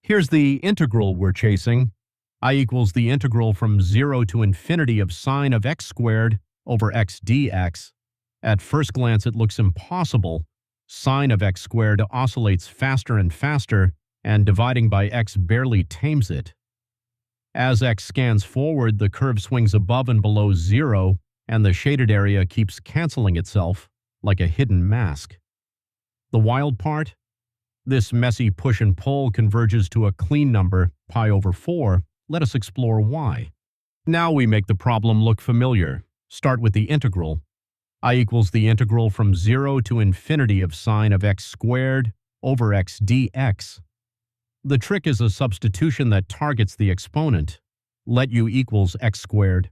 Here's the integral we're chasing. I equals the integral from 0 to infinity of sine of x squared over x dx. At first glance, it looks impossible. Sine of x squared oscillates faster and faster, and dividing by x barely tames it. As x scans forward, the curve swings above and below 0, and the shaded area keeps canceling itself like a hidden mask. The wild part? This messy push and pull converges to a clean number, pi over 4. Let us explore why. Now we make the problem look familiar. Start with the integral. I equals the integral from 0 to infinity of sine of x squared over x dx. The trick is a substitution that targets the exponent. Let u equals x squared.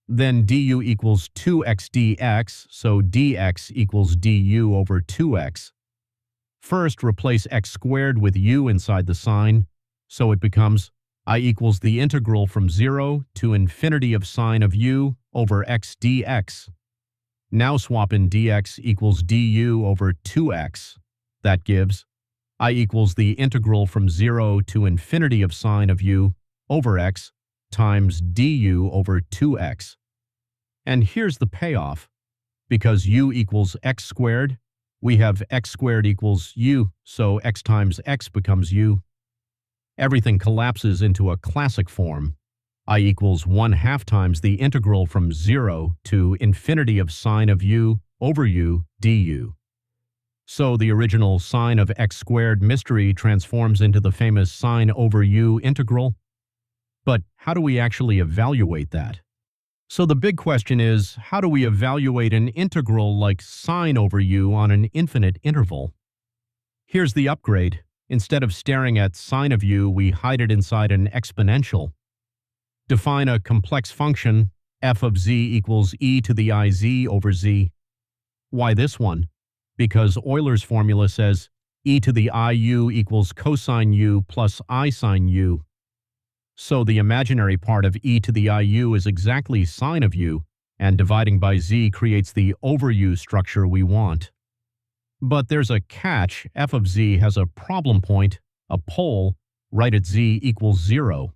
Then du equals 2x dx, so dx equals du over 2x. First, replace x squared with u inside the sign, so it becomes I equals the integral from 0 to infinity of sine of u over x dx. Now swap in dx equals du over 2x. That gives I equals the integral from 0 to infinity of sine of u over x times du over 2x. And here's the payoff. Because u equals x squared, we have x squared equals u, so x times x becomes u. Everything collapses into a classic form. I equals 1/2 times the integral from 0 to infinity of sine of u over u du. So the original sine of x squared mystery transforms into the famous sine over u integral. But how do we actually evaluate that? So the big question is, how do we evaluate an integral like sine over u on an infinite interval? Here's the upgrade. Instead of staring at sine of u, we hide it inside an exponential. Define a complex function, f of z equals e to the iz over z. Why this one? Because Euler's formula says e to the iu equals cosine u plus I sine u. So the imaginary part of e to the iu is exactly sine of u, and dividing by z creates the over u structure we want. But there's a catch. F of z has a problem point, a pole, right at z equals 0.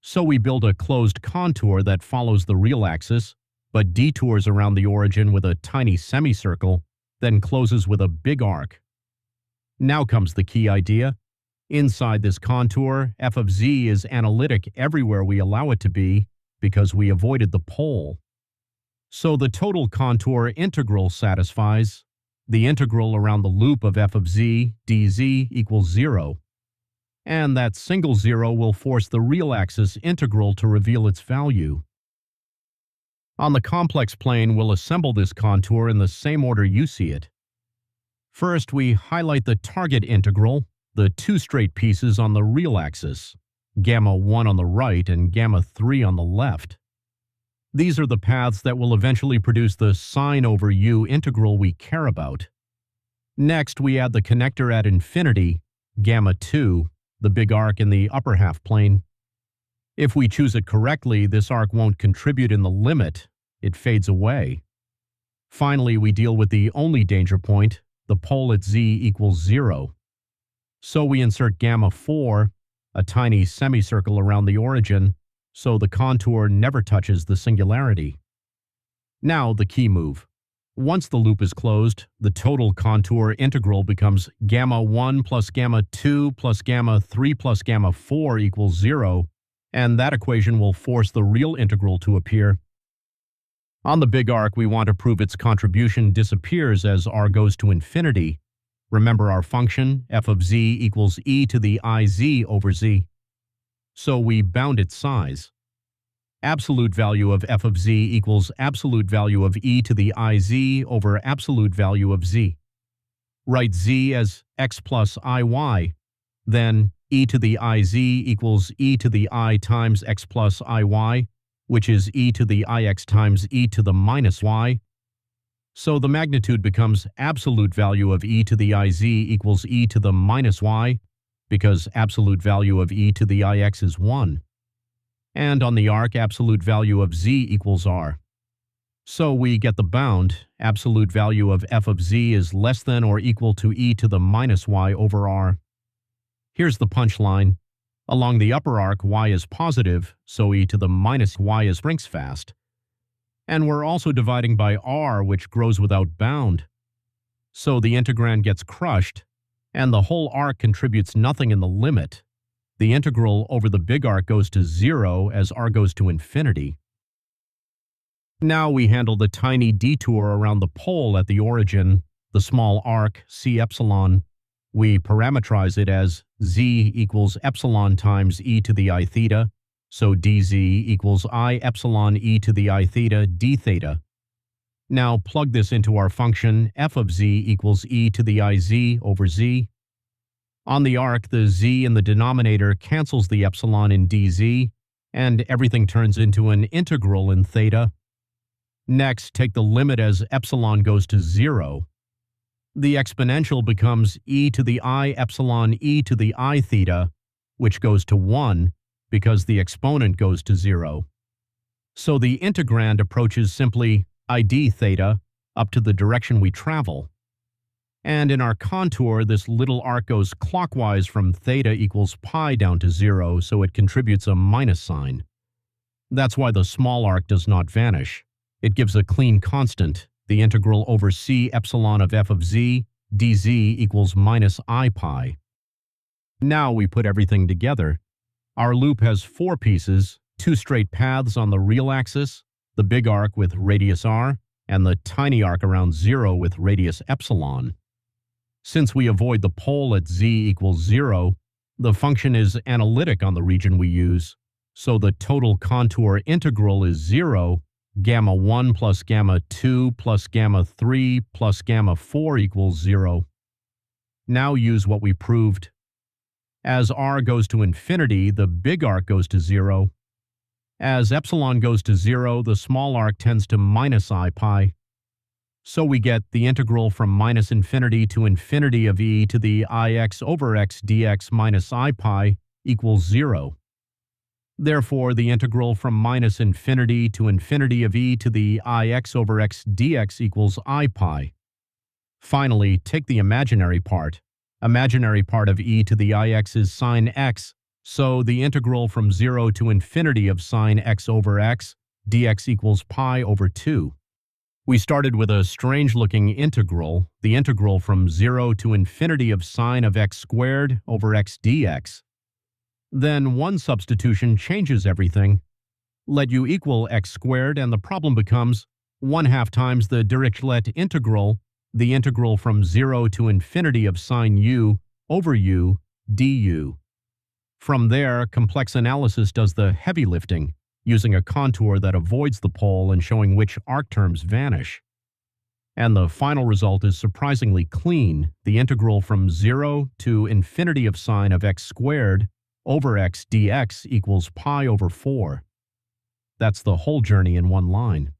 So we build a closed contour that follows the real axis, but detours around the origin with a tiny semicircle, then closes with a big arc. Now comes the key idea. Inside this contour, f of z is analytic everywhere we allow it to be because we avoided the pole. So the total contour integral satisfies. The integral around the loop of f of z, dz, equals 0. And that single 0 will force the real axis integral to reveal its value. On the complex plane, we'll assemble this contour in the same order you see it. First, we highlight the target integral, the two straight pieces on the real axis, gamma 1 on the right and gamma 3 on the left. These are the paths that will eventually produce the sine over u integral we care about. Next, we add the connector at infinity, gamma 2, the big arc in the upper half plane. If we choose it correctly, this arc won't contribute in the limit. It fades away. Finally, we deal with the only danger point, the pole at z equals 0. So we insert gamma 4, a tiny semicircle around the origin, so the contour never touches the singularity. Now the key move. Once the loop is closed, the total contour integral becomes gamma 1 plus gamma 2 plus gamma 3 plus gamma 4 equals 0, and that equation will force the real integral to appear. On the big arc, we want to prove its contribution disappears as r goes to infinity. Remember our function, f of z equals e to the iz over z. So we bound its size. Absolute value of f of z equals absolute value of e to the iz over absolute value of z. Write z as x plus iy. Then e to the iz equals e to the I times x plus iy, which is e to the ix times e to the minus y. So the magnitude becomes absolute value of e to the iz equals e to the minus y, because absolute value of e to the ix is 1. And on the arc, absolute value of z equals r. So we get the bound. Absolute value of f of z is less than or equal to e to the minus y over r. Here's the punchline. Along the upper arc, y is positive, so e to the minus y is shrinks fast. And we're also dividing by r, which grows without bound. So the integrand gets crushed, and the whole arc contributes nothing in the limit. The integral over the big arc goes to 0 as r goes to infinity. Now we handle the tiny detour around the pole at the origin, the small arc, c epsilon. We parameterize it as z equals epsilon times e to the I theta, so dz equals I epsilon e to the I theta d theta. Now plug this into our function f of z equals e to the iz over z. On the arc, the z in the denominator cancels the epsilon in dz, and everything turns into an integral in theta. Next, take the limit as epsilon goes to 0. The exponential becomes e to the I epsilon e to the I theta, which goes to 1 because the exponent goes to 0. So the integrand approaches simply id theta up to the direction we travel. And in our contour, this little arc goes clockwise from theta equals pi down to 0, so it contributes a minus sign. That's why the small arc does not vanish. It gives a clean constant, the integral over c epsilon of f of z, dz equals minus I pi. Now we put everything together. Our loop has 4 pieces, 2 straight paths on the real axis, the big arc with radius r, and the tiny arc around 0 with radius epsilon. Since we avoid the pole at z equals 0, the function is analytic on the region we use, so the total contour integral is 0, gamma 1 plus gamma 2 plus gamma 3 plus gamma 4 equals 0. Now use what we proved. As r goes to infinity, the big arc goes to 0. As epsilon goes to 0, the small arc tends to minus I pi. So we get the integral from minus infinity to infinity of e to the ix over x dx minus I pi equals 0. Therefore, the integral from minus infinity to infinity of e to the ix over x dx equals I pi. Finally, take the imaginary part. Imaginary part of e to the ix is sine x, so the integral from 0 to infinity of sine x over x dx equals pi over 2. We started with a strange-looking integral, the integral from 0 to infinity of sine of x squared over x dx. Then one substitution changes everything. Let u equal x squared, and the problem becomes 1/2 times the Dirichlet integral, the integral from 0 to infinity of sine u over u du. From there, complex analysis does the heavy lifting, using a contour that avoids the pole and showing which arc terms vanish. And the final result is surprisingly clean, the integral from 0 to infinity of sine of x squared over x dx equals pi over 4. That's the whole journey in one line.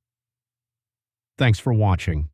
Thanks for watching.